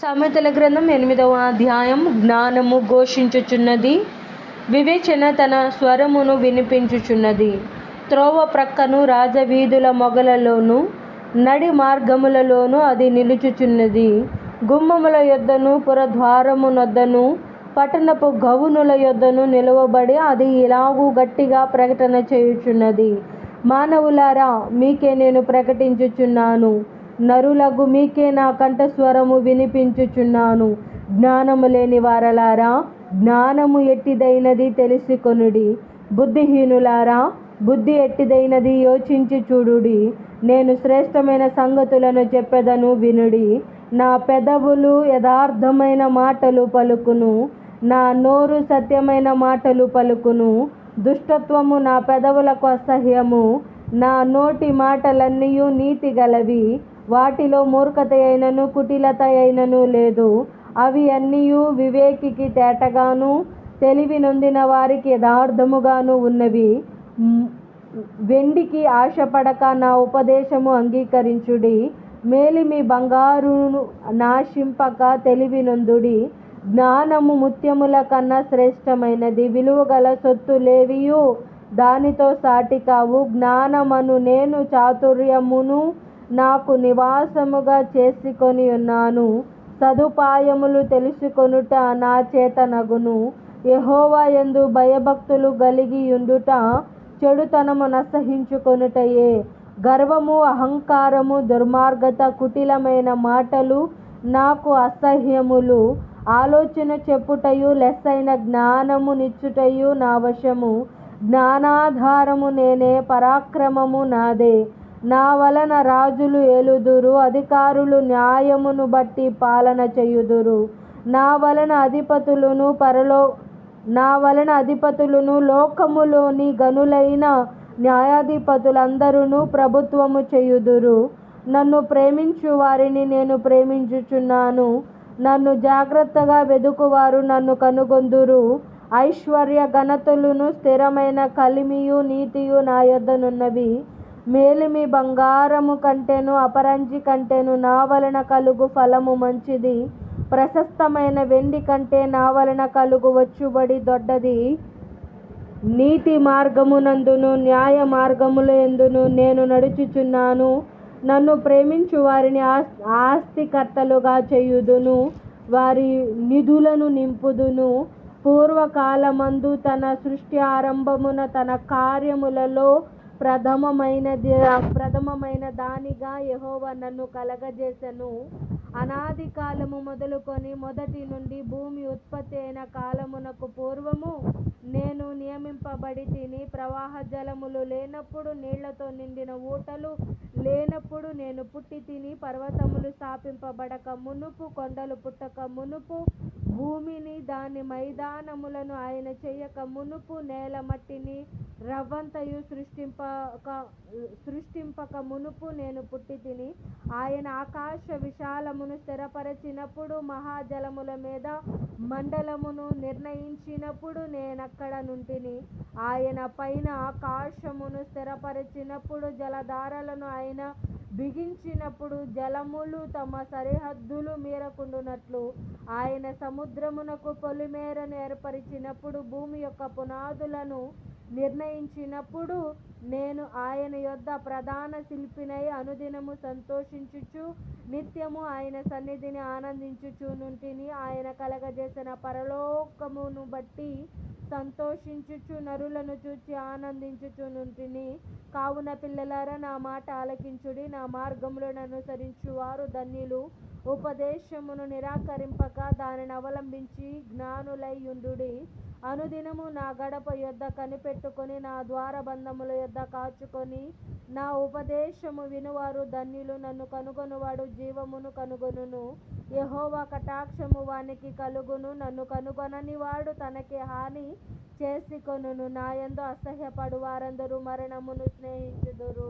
సామెతల గ్రంథం 8వ అధ్యాయం. జ్ఞానము ఘోషించుచున్నది, వివేచన తన స్వరమును వినిపించుచున్నది. త్రోవ ప్రక్కను రాజవీధుల మొగలలోను నడి మార్గములలోను అది నిలుచుచున్నది. గుమ్మముల యొద్దను పురద్వారము నొద్దను పట్టణపు గవునుల యొద్దను నిలువబడి అది ఇలాగూ గట్టిగా ప్రకటన చేయుచున్నది. మానవులారా, మీకే నేను ప్రకటించుచున్నాను, నరులగు మీకే నా కంఠస్వరము వినిపించుచున్నాను. జ్ఞానము లేని వారలారా, జ్ఞానము ఎట్టిదైనది తెలుసుకొనుడి. బుద్ధిహీనులారా, బుద్ధి ఎట్టిదైనది యోచించి చూడుడి. నేను శ్రేష్టమైన సంగతులను చెప్పెదను, వినుడి. నా పెదవులు యథార్థమైన మాటలు పలుకును, నా నోరు సత్యమైన మాటలు పలుకును. దుష్టత్వము నా పెదవులకు అసహ్యము, నా నోటి మాటలన్నీయు నీతి గలవి. వాటిలో మూర్ఖత అయినను కుటిలత అయినను లేదు. అవి అన్నీయు వివేకికి తేటగాను తెలివి నొందిన వారికి యథార్థముగాను ఉన్నవి. వెండికి ఆశపడక నా ఉపదేశము అంగీకరించుడి. మేలిమి బంగారును నాశింపక తెలివి నొందుడి. జ్ఞానము ముత్యముల కన్నా శ్రేష్టమైనది, విలువగల సొత్తులేవియు దానితో సాటి కావు. జ్ఞానమను నేను చాతుర్యమును నాకు నివాసముగా చేసుకొని ఉన్నాను. సదుపాయములు తెలుసుకొనుట నా చేతనగును. యెహోవా యందు భయభక్తులు గలిగియుండుట చెడుతనము నసహించుకొనుటయే. గర్వము, అహంకారము, దుర్మార్గత, కుటిలమైన మాటలు నాకు అసహ్యములు. ఆలోచన చెప్పుటయు లెస్సైన జ్ఞానము నిచ్చుటయు నా వశము. జ్ఞానాధారము నేనే, పరాక్రమము నాదే. నా వలన రాజులు ఏలుదురు, అధికారులు న్యాయమును బట్టి పాలన చేయుదురు. నా వలన అధిపతులును లోకములోని గనులైన న్యాయాధిపతులందరూ ప్రభుత్వము చేయుదురు. నన్ను ప్రేమించు వారిని నేను ప్రేమించుచున్నాను. నన్ను జాగ్రత్తగా వెదుకువారు నన్ను కనుగొందురు. ఐశ్వర్య ఘనతలును స్థిరమైన కలిమియు నీతియు నా యొద్దనున్నవి. మేలిమి బంగారము కంటెను అపరంజి కంటెను నా వలన కలుగు ఫలము మంచిది. ప్రశస్తమైన వెండి కంటే నా వలన కలుగు వచ్చుబడి దొడ్డది. నీతి మార్గమునందును న్యాయ మార్గములందును నేను నడుచుచున్నాను. నన్ను ప్రేమించు వారిని ఆస్తికర్తలుగా చేయుదును, వారి నిధులను నింపుదును. పూర్వకాలమందు తన సృష్టి ఆరంభమున తన కార్యములలో ప్రథమమైన దానిగా యెహోవా నన్ను కలగజేసెను. అనాది కాలము మొదలుకొని మొదటి నుండి భూమి ఉత్పత్తి అయిన కాలమునకు పూర్వము నేను నియమింపబడి తిని. ప్రవాహ జలములు లేనప్పుడు, నీళ్లతో నిండిన ఊటలు లేనప్పుడు నేను పుట్టి తిని. పర్వతములు స్థాపింపబడక మునుపు, కొండలు పుట్టక మునుపు, భూమిని దాని మైదానములను ఆయన చేయక మునుపు, నేల మట్టిని రవ్వంతయు సృష్టింపక మునుపు నేను పుట్టి తిని. ఆయన ఆకాశ విశాలమును స్థిరపరచినప్పుడు, మహాజలముల మీద మండలమును నిర్ణయించినప్పుడు నేనక్కడ నుంటిని. ఆయన పైన ఆకాశమును స్థిరపరచినప్పుడు, జలధారలను ఆయన బిగించినప్పుడు, జలములు తమ సరిహద్దులు మీరకుండునట్లు ఆయన సముద్రమునకు పొలిమేరను ఏర్పరిచినప్పుడు, భూమి యొక్క పునాదులను నిర్ణయించినప్పుడు, నేను ఆయన యొద్ద ప్రధాన శిల్పినై అనుదినము సంతోషించుచు నిత్యము ఆయన సన్నిధిని ఆనందించుచునుంటిని. ఆయన కలగజేసిన పరలోకమును బట్టి సంతోషించుచు నరులను చూచి ఆనందించుచునుంటిని. కావున పిల్లలారా, నా మాట ఆలకించుడి. నా మార్గములను అనుసరించువారు ధన్యులు. ఉపదేశమును నిరాకరింపక దానిని అవలంబించి జ్ఞానులై యుండుడి. అనుదినము నా గడప యొద్ద కనిపెట్టుకొని, నా ద్వారబంధముల యొద్ద కాచుకొని, నా ఉపదేశము వినువారు ధన్యులు. నన్ను కనుగొనువాడు జీవమును కనుగొనును. యెహోవా కటాక్షము వానికి కలుగును. నన్ను కనుగొనని వాడు తనకే హాని చేసుకొనును. నా యందు అసహ్యపడు వారందరూ మరణమును స్నేహించుదురు.